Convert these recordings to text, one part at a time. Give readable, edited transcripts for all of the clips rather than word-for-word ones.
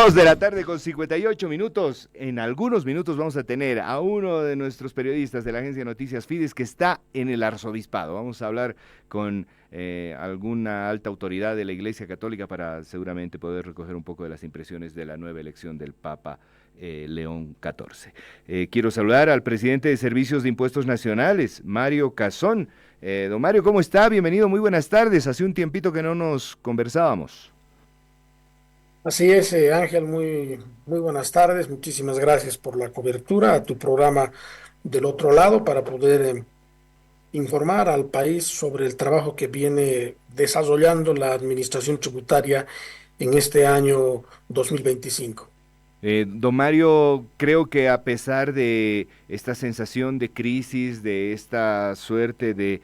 2 de la tarde con 58 minutos. En algunos minutos vamos a tener a uno de nuestros periodistas de la agencia de noticias Fides que está en el arzobispado. Vamos a hablar con alguna alta autoridad de la Iglesia Católica para seguramente poder recoger un poco de las impresiones de la nueva elección del Papa León XIV. Quiero saludar al presidente de Servicios de Impuestos Nacionales, Mario Cazón. Don Mario, ¿cómo está? Bienvenido, muy buenas tardes. Hace un tiempito que no nos conversábamos. Así es, Ángel, muy buenas tardes. Muchísimas gracias por la cobertura a tu programa del otro lado para poder informar al país sobre el trabajo que viene desarrollando la administración tributaria en este año 2025. Don Mario, creo que a pesar de esta sensación de crisis, de esta suerte de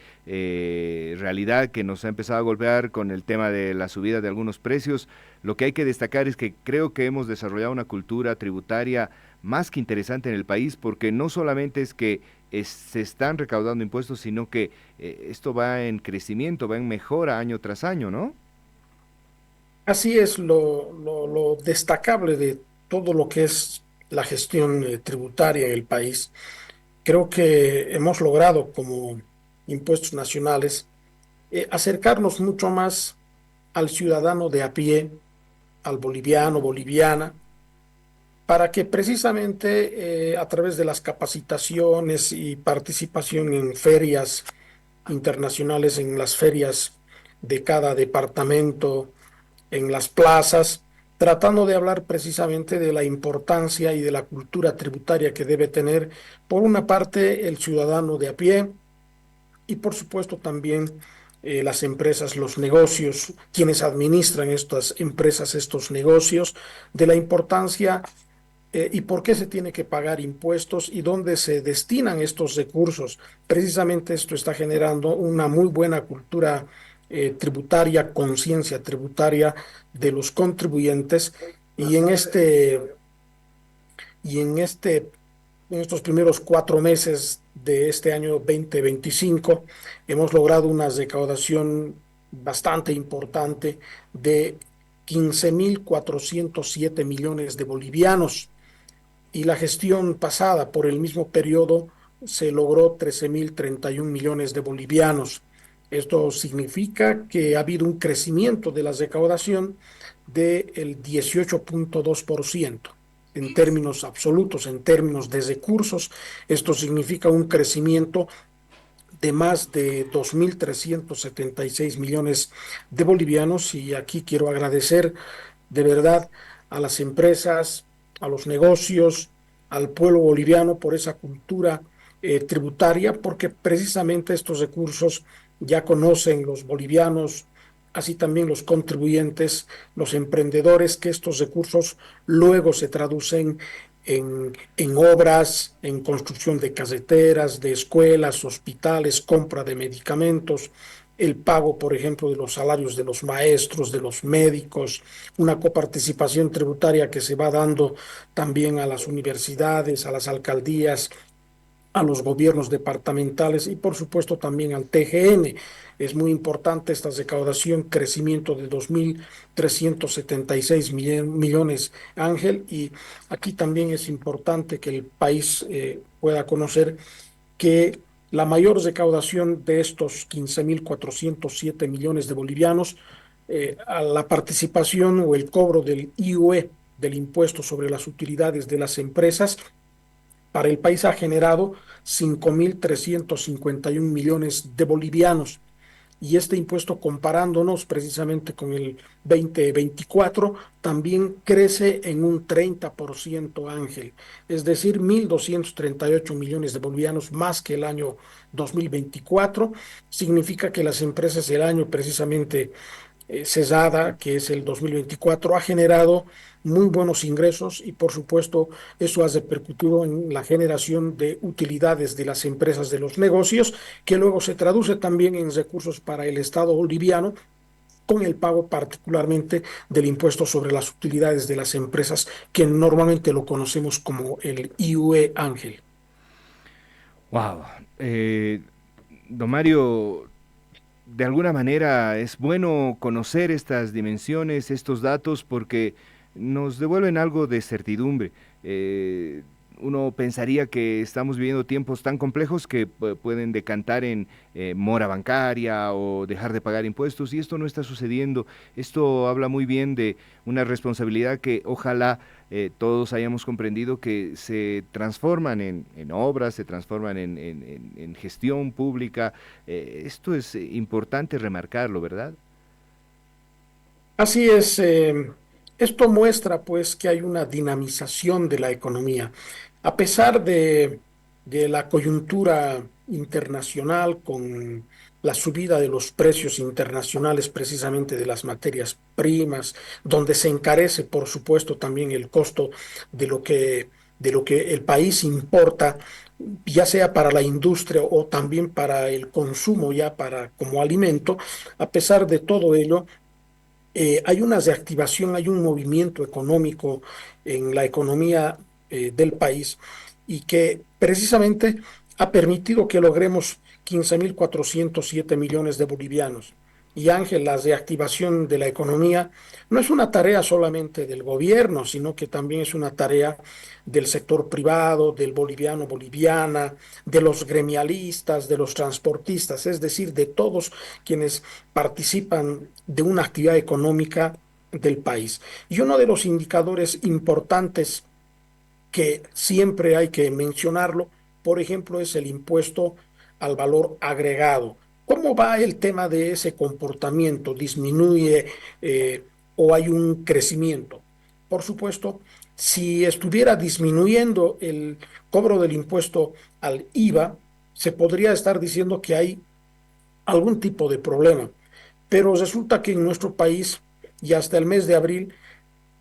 realidad que nos ha empezado a golpear con el tema de la subida de algunos precios, lo que hay que destacar es que creo que hemos desarrollado una cultura tributaria más que interesante en el país, porque no solamente es que se están recaudando impuestos, sino que esto va en crecimiento, va en mejora año tras año, ¿no? Así es lo destacable de todo lo que es la gestión tributaria en el país. Creo que hemos logrado como impuestos nacionales acercarnos mucho más al ciudadano de a pie, al boliviano, boliviana, para que precisamente a través de las capacitaciones y participación en ferias internacionales, en las ferias de cada departamento, en las plazas, tratando de hablar precisamente de la importancia y de la cultura tributaria que debe tener, por una parte, el ciudadano de a pie, y por supuesto también las empresas, los negocios, quienes administran estas empresas, estos negocios, de la importancia y por qué se tiene que pagar impuestos y dónde se destinan estos recursos. Precisamente esto está generando una muy buena cultura tributaria, conciencia tributaria de los contribuyentes y y en este en estos primeros 4 meses de este año 2025 hemos logrado una recaudación bastante importante de 15.407 millones de bolivianos, y la gestión pasada por el mismo periodo se logró 13.031 millones de bolivianos. Esto significa que ha habido un crecimiento de la recaudación del 18,2% en términos absolutos, en términos de recursos. Esto significa un crecimiento de más de 2.376 millones de bolivianos, y aquí quiero agradecer de verdad a las empresas, a los negocios, al pueblo boliviano por esa cultura tributaria, porque precisamente estos recursos ya conocen los bolivianos, así también los contribuyentes, los emprendedores, que estos recursos luego se traducen en obras, en construcción de carreteras, de escuelas, hospitales, compra de medicamentos, el pago, por ejemplo, de los salarios de los maestros, de los médicos, una coparticipación tributaria que se va dando también a las universidades, a las alcaldías, a los gobiernos departamentales y por supuesto también al TGN. Es muy importante esta recaudación, crecimiento de 2.376 millones, Ángel, y aquí también es importante que el país pueda conocer que la mayor recaudación de estos 15.407 millones de bolivianos, a la participación o el cobro del IUE, del impuesto sobre las utilidades de las empresas, para el país ha generado 5.351 millones de bolivianos. Y este impuesto, comparándonos precisamente con el 2024, también crece en un 30%, Ángel. Es decir, 1.238 millones de bolivianos más que el año 2024. Significa que las empresas del año precisamente cesada, que es el 2024, ha generado muy buenos ingresos, y por supuesto eso ha repercutido en la generación de utilidades de las empresas, de los negocios, que luego se traduce también en recursos para el Estado boliviano, con el pago particularmente del impuesto sobre las utilidades de las empresas, que normalmente lo conocemos como el IUE, Ángel. Wow. Eh, Don Mario, de alguna manera es bueno conocer estas dimensiones, estos datos, porque nos devuelven algo de certidumbre. Uno pensaría que estamos viviendo tiempos tan complejos que pueden decantar en mora bancaria o dejar de pagar impuestos, y esto no está sucediendo. Esto habla muy bien de una responsabilidad que ojalá todos hayamos comprendido, que se transforman en obras, se transforman en gestión pública. Esto es importante remarcarlo, ¿verdad? Así es, esto muestra pues que hay una dinamización de la economía. A pesar de la coyuntura internacional con la subida de los precios internacionales precisamente de las materias primas, donde se encarece, por supuesto, también el costo de de lo que el país importa, ya sea para la industria o también para el consumo, ya para como alimento. A pesar de todo ello, hay una reactivación, hay un movimiento económico en la economía del país y que precisamente ha permitido que logremos 15.407 millones de bolivianos. Y Ángel, la reactivación de la economía no es una tarea solamente del gobierno, sino que también es una tarea del sector privado, del boliviano, boliviana, de los gremialistas, de los transportistas, es decir, de todos quienes participan de una actividad económica del país. Y uno de los indicadores importantes que siempre hay que mencionarlo, por ejemplo, es el impuesto al valor agregado. ¿Cómo va el tema de ese comportamiento? ¿Disminuye o hay un crecimiento? Por supuesto, si estuviera disminuyendo el cobro del impuesto al IVA, se podría estar diciendo que hay algún tipo de problema. Pero resulta que en nuestro país y hasta el mes de abril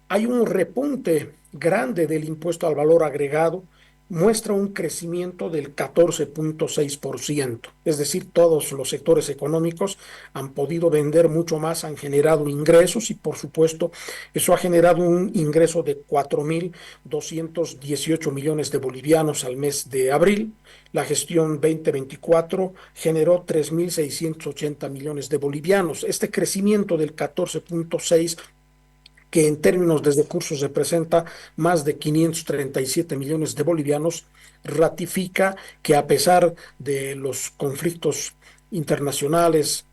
hay un repunte grande del impuesto al valor agregado, muestra un crecimiento del 14,6%. Es decir, todos los sectores económicos han podido vender mucho más, han generado ingresos y por supuesto eso ha generado un ingreso de 4.218 millones de bolivianos al mes de abril. La gestión 2024 generó 3.680 millones de bolivianos. Este crecimiento del 14,6%, que en términos de recursos representa más de 537 millones de bolivianos, ratifica que a pesar de los conflictos internacionales,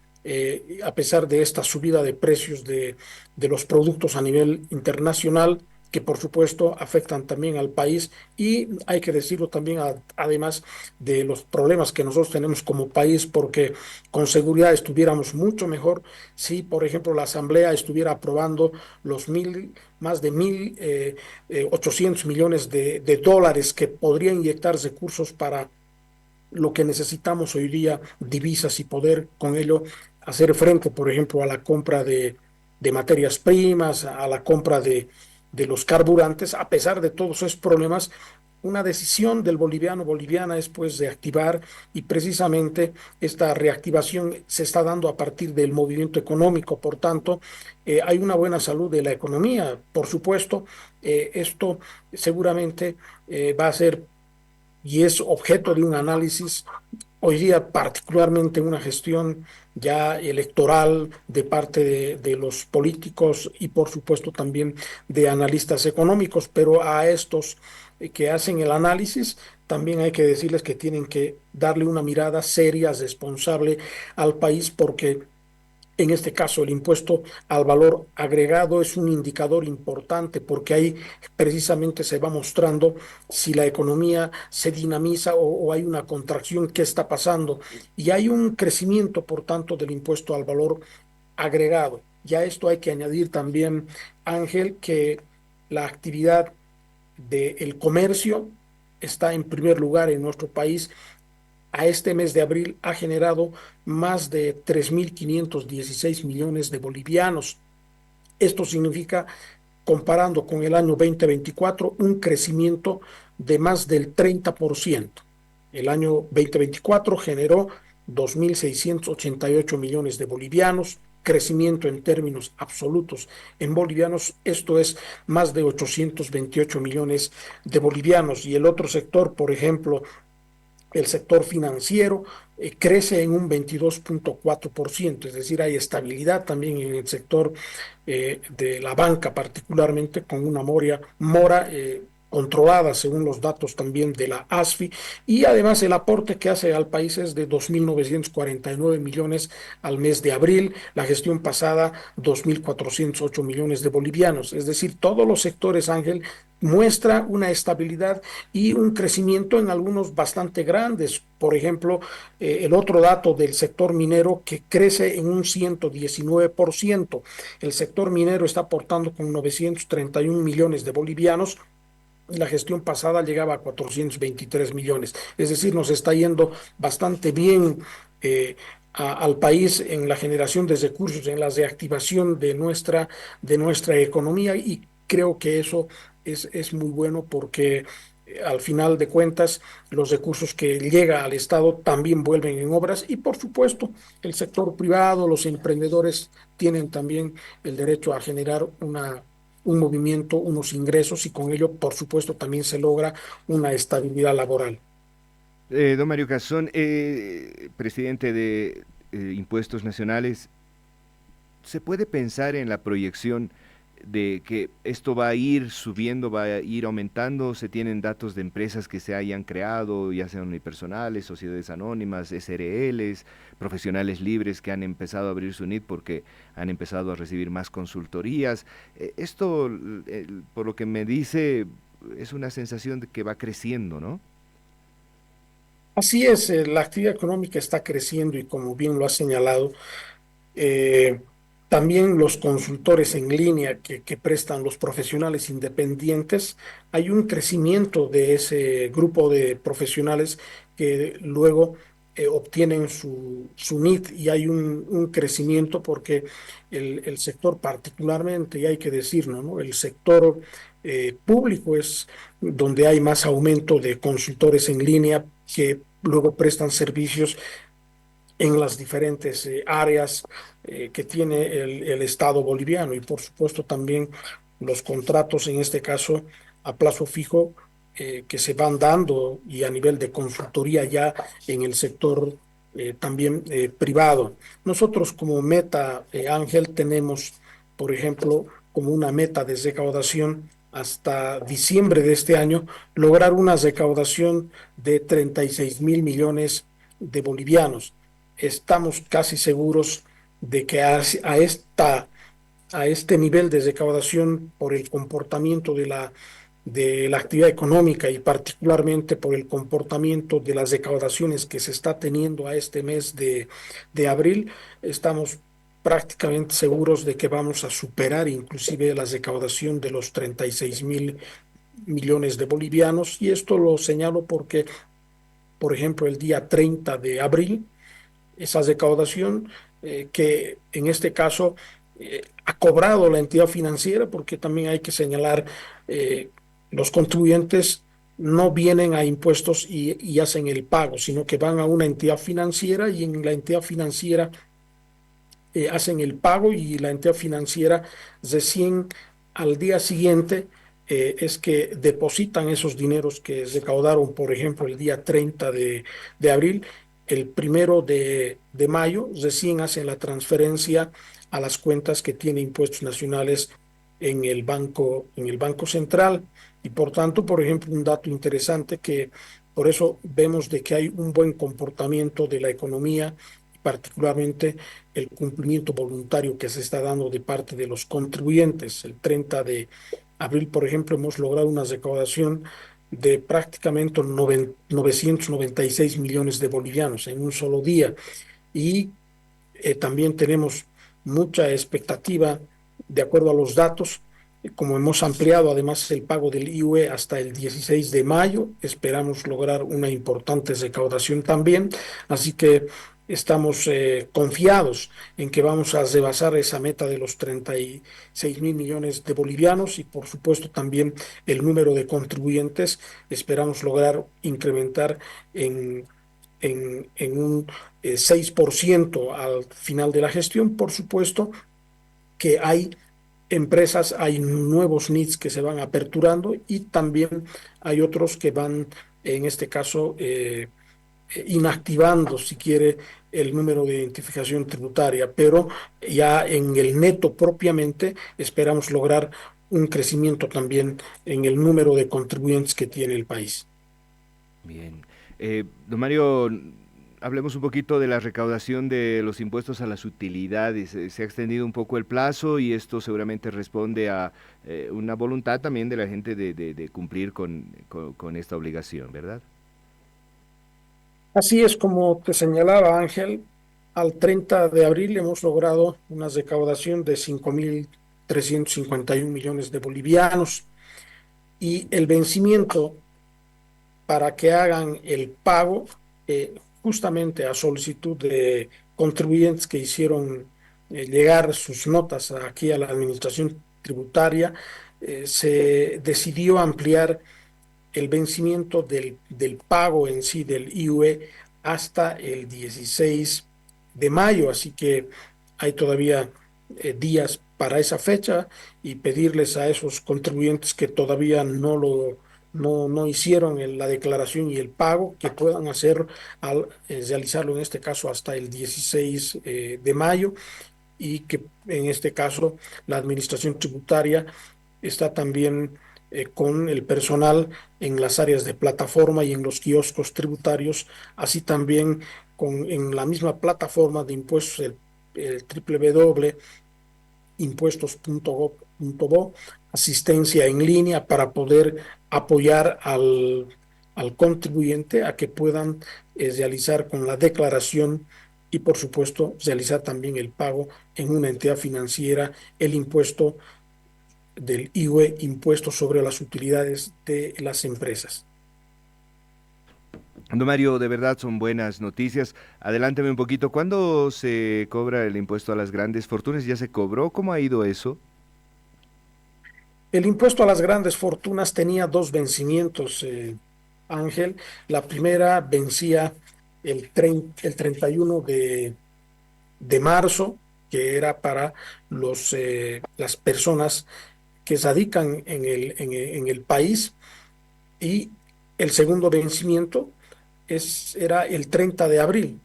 a pesar de esta subida de precios de los productos a nivel internacional, que por supuesto afectan también al país y hay que decirlo también además de los problemas que nosotros tenemos como país, porque con seguridad estuviéramos mucho mejor si, por ejemplo, la Asamblea estuviera aprobando más de 1.800 millones de dólares que podrían inyectar recursos para lo que necesitamos hoy día, divisas y poder con ello hacer frente, por ejemplo, a la compra de materias primas, a la compra de los carburantes. A pesar de todos esos problemas, una decisión del boliviano boliviana es pues reactivar, y precisamente esta reactivación se está dando a partir del movimiento económico. Por tanto, hay una buena salud de la economía. Por supuesto, esto seguramente va a ser y es objeto de un análisis hoy día, particularmente una gestión ya electoral de parte de los políticos y por supuesto también de analistas económicos, pero a estos que hacen el análisis también hay que decirles que tienen que darle una mirada seria, responsable al país, porque en este caso, el impuesto al valor agregado es un indicador importante porque ahí precisamente se va mostrando si la economía se dinamiza o hay una contracción, qué está pasando. Y hay un crecimiento, por tanto, del impuesto al valor agregado. Ya a esto hay que añadir también, Ángel, que la actividad del comercio está en primer lugar en nuestro país. A este mes de abril ha generado más de 3.516 millones de bolivianos. Esto significa, comparando con el año 2024, un crecimiento de más del 30%. El año 2024 generó 2.688 millones de bolivianos, crecimiento en términos absolutos en bolivianos, esto es más de 828 millones de bolivianos. Y el otro sector, por ejemplo, El sector financiero crece en un 22.4%, es decir, hay estabilidad también en el sector de la banca, particularmente con una mora controlada según los datos también de la ASFI, y además el aporte que hace al país es de 2.949 millones al mes de abril, la gestión pasada 2.408 millones de bolivianos, es decir, todos los sectores, Ángel, muestra una estabilidad y un crecimiento en algunos bastante grandes. Por ejemplo, el otro dato del sector minero que crece en un 119%. El sector minero está aportando con 931 millones de bolivianos. La gestión pasada llegaba a 423 millones. Es decir, nos está yendo bastante bien al país en la generación de recursos, en la reactivación de nuestra economía, y creo que eso es muy bueno porque al final de cuentas los recursos que llega al Estado también vuelven en obras, y por supuesto el sector privado, los emprendedores tienen también el derecho a generar un movimiento, unos ingresos, y con ello, por supuesto, también se logra una estabilidad laboral. Don Mario Casón, presidente de Impuestos Nacionales, ¿se puede pensar en la proyección de que esto va a ir subiendo, va a ir aumentando? ¿Se tienen datos de empresas que se hayan creado, ya sean unipersonales, sociedades anónimas, SRLs, profesionales libres que han empezado a abrir su NIT porque han empezado a recibir más consultorías? Esto, por lo que me dice, es una sensación de que va creciendo, ¿no? Así es, la actividad económica está creciendo y como bien lo ha señalado, eh, también los consultores en línea que prestan los profesionales independientes, hay un crecimiento de ese grupo de profesionales que luego obtienen su NIT, y hay un crecimiento porque el sector particularmente, y hay que decirlo, ¿no? El sector público es donde hay más aumento de consultores en línea que luego prestan servicios en las diferentes áreas que tiene el Estado boliviano, y por supuesto también los contratos, en este caso a plazo fijo, que se van dando, y a nivel de consultoría ya en el sector también privado. Nosotros como meta, Ángel, tenemos, por ejemplo, como una meta de recaudación hasta diciembre de este año, lograr una recaudación de 36.000 millones de bolivianos. Estamos casi seguros de que a este nivel de recaudación, por el comportamiento de la actividad económica y particularmente por el comportamiento de las recaudaciones que se está teniendo a este mes de abril, estamos prácticamente seguros de que vamos a superar inclusive la recaudación de los 36.000 millones de bolivianos. Y esto lo señalo porque, por ejemplo, el día 30 de abril, esa recaudación que en este caso ha cobrado la entidad financiera, porque también hay que señalar, eh, los contribuyentes no vienen a impuestos y hacen el pago, sino que van a una entidad financiera, y en la entidad financiera hacen el pago, y la entidad financiera recién al día siguiente es que depositan esos dineros que recaudaron, por ejemplo, el día 30 de abril. El primero de mayo recién hacen la transferencia a las cuentas que tiene Impuestos Nacionales en el Banco Central. Y por tanto, por ejemplo, un dato interesante que por eso vemos de que hay un buen comportamiento de la economía, y particularmente el cumplimiento voluntario que se está dando de parte de los contribuyentes. El 30 de abril, por ejemplo, hemos logrado una recaudación de prácticamente 996 millones de bolivianos en un solo día. Y también tenemos mucha expectativa, de acuerdo a los datos, como hemos ampliado además el pago del IUE hasta el 16 de mayo, esperamos lograr una importante recaudación también. Así que estamos confiados en que vamos a rebasar esa meta de los 36.000 millones de bolivianos, y por supuesto también el número de contribuyentes esperamos lograr incrementar en un 6% al final de la gestión. Por supuesto que hay empresas, hay nuevos NIDs que se van aperturando, y también hay otros que van, en este caso, inactivando, si quiere, el número de identificación tributaria, pero ya en el neto propiamente esperamos lograr un crecimiento también en el número de contribuyentes que tiene el país. Bien. Don Mario, hablemos un poquito de la recaudación de los impuestos a las utilidades. Se ha extendido un poco el plazo y esto seguramente responde a una voluntad también de la gente de cumplir con esta obligación, ¿verdad? Así es como te señalaba Ángel, al 30 de abril hemos logrado una recaudación de 5.351 millones de bolivianos y el vencimiento para que hagan el pago justamente a solicitud de contribuyentes que hicieron llegar sus notas aquí a la Administración Tributaria, se decidió ampliar el vencimiento del pago en sí del IUE hasta el 16 de mayo, así que hay todavía días para esa fecha y pedirles a esos contribuyentes que todavía no hicieron la declaración y el pago, que puedan realizarlo en este caso hasta el 16 de mayo y que en este caso la administración tributaria está también con el personal en las áreas de plataforma y en los kioscos tributarios, así también en la misma plataforma de impuestos, el www.impuestos.gov.bo, asistencia en línea para poder apoyar al contribuyente a que puedan realizar con la declaración y, por supuesto, realizar también el pago en una entidad financiera, el impuesto del IVE, impuesto sobre las utilidades de las empresas. Don Mario, de verdad son buenas noticias. Adelántame un poquito. ¿Cuándo se cobra el impuesto a las grandes fortunas? ¿Ya se cobró? ¿Cómo ha ido eso? El impuesto a las grandes fortunas tenía dos vencimientos, Ángel. La primera vencía el 31 de marzo, que era para las personas que radican en el país, y el segundo vencimiento era el 30 de abril,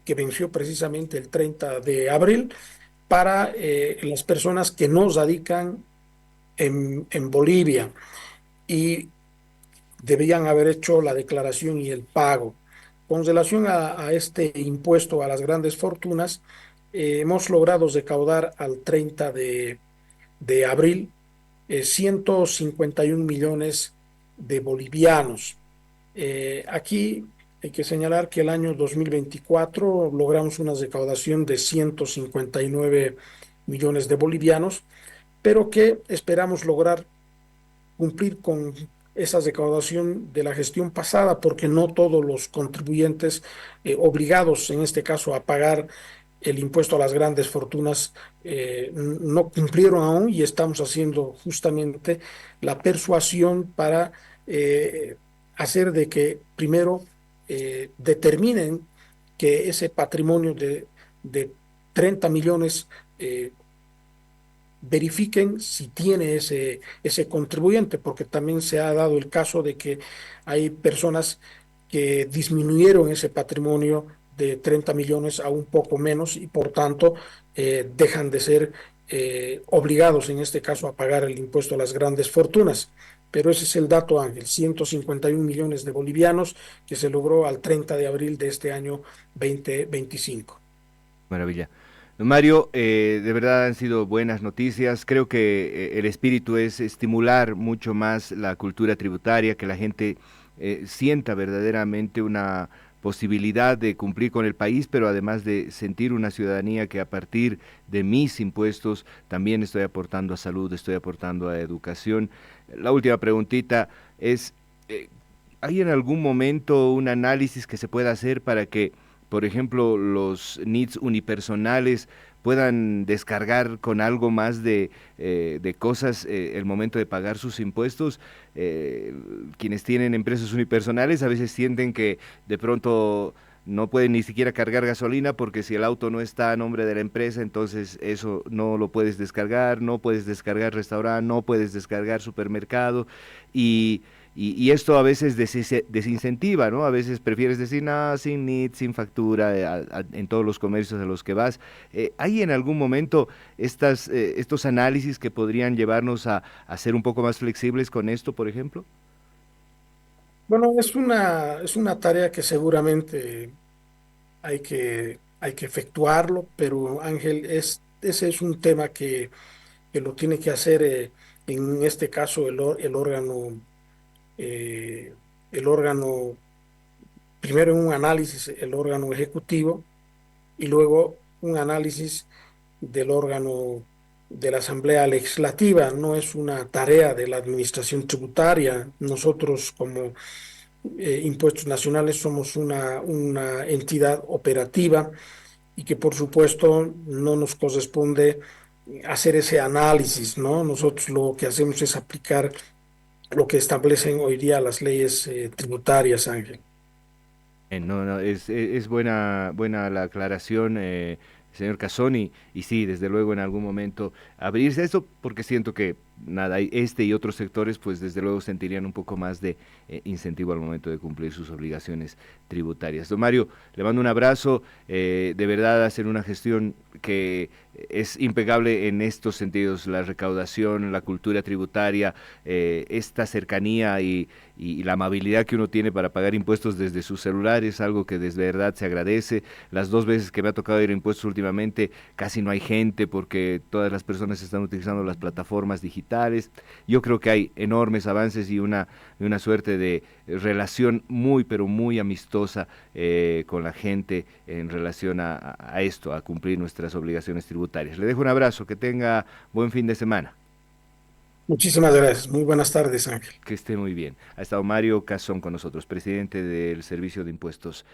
que venció precisamente el 30 de abril para las personas que no radican en Bolivia y debían haber hecho la declaración y el pago. Con relación a este impuesto a las grandes fortunas, hemos logrado recaudar al 30 de abril 151 millones de bolivianos. Aquí hay que señalar que el año 2024 logramos una recaudación de 159 millones de bolivianos, pero que esperamos lograr cumplir con esa recaudación de la gestión pasada, porque no todos los contribuyentes obligados, en este caso, a pagar el impuesto a las grandes fortunas, no cumplieron aún y estamos haciendo justamente la persuasión para eh, hacer de que primero determinen que ese patrimonio de 30 millones verifiquen si tiene ese contribuyente, porque también se ha dado el caso de que hay personas que disminuyeron ese patrimonio de 30 millones a un poco menos y por tanto dejan de ser obligados en este caso a pagar el impuesto a las grandes fortunas. Pero ese es el dato, Ángel, 151 millones de bolivianos que se logró al 30 de abril de este año 2025. Maravilla. Don Mario, de verdad han sido buenas noticias. Creo que el espíritu es estimular mucho más la cultura tributaria, que la gente sienta verdaderamente una posibilidad de cumplir con el país, pero además de sentir una ciudadanía que a partir de mis impuestos también estoy aportando a salud, estoy aportando a educación. La última preguntita es, eh, ¿hay en algún momento un análisis que se pueda hacer para que, por ejemplo, los NITs unipersonales puedan descargar con algo más de cosas el momento de pagar sus impuestos? Quienes tienen empresas unipersonales a veces sienten que de pronto no pueden ni siquiera cargar gasolina porque si el auto no está a nombre de la empresa, entonces eso no lo puedes descargar, no puedes descargar restaurante, no puedes descargar supermercado y y esto a veces desincentiva, ¿no? A veces prefieres decir, no, sin NIT, sin factura, en todos los comercios a los que vas. ¿Hay en algún momento estos análisis que podrían llevarnos a ser un poco más flexibles con esto, por ejemplo? Bueno, es una tarea que seguramente hay que efectuarlo, pero Ángel, ese es un tema que lo tiene que hacer, en este caso, eh, el órgano, primero en un análisis, el órgano ejecutivo, y luego un análisis del órgano de la Asamblea Legislativa. No es una tarea de la Administración Tributaria. Nosotros, como Impuestos Nacionales, somos una entidad operativa y que por supuesto no nos corresponde hacer ese análisis, ¿no? Nosotros lo que hacemos es aplicar lo que establecen hoy día las leyes tributarias, Ángel. No, no, es buena la aclaración, señor Casoni, y sí, desde luego en algún momento abrirse a eso, porque siento que nada, este y otros sectores, pues desde luego sentirían un poco más de incentivo al momento de cumplir sus obligaciones tributarias. Don Mario, le mando un abrazo, de verdad hacen una gestión que es impecable en estos sentidos, la recaudación, la cultura tributaria, esta cercanía y la amabilidad que uno tiene para pagar impuestos desde su celular es algo que de verdad se agradece. Las dos veces que me ha tocado ir a impuestos últimamente casi no hay gente porque todas las personas están utilizando las plataformas digitales. Yo creo que hay enormes avances y una suerte de relación muy, pero muy amistosa con la gente en relación a esto, a cumplir nuestras obligaciones tributarias. Le dejo un abrazo, que tenga buen fin de semana. Muchísimas gracias. Muy buenas tardes, Ángel. Que esté muy bien. Ha estado Mario Casón con nosotros, presidente del Servicio de Impuestos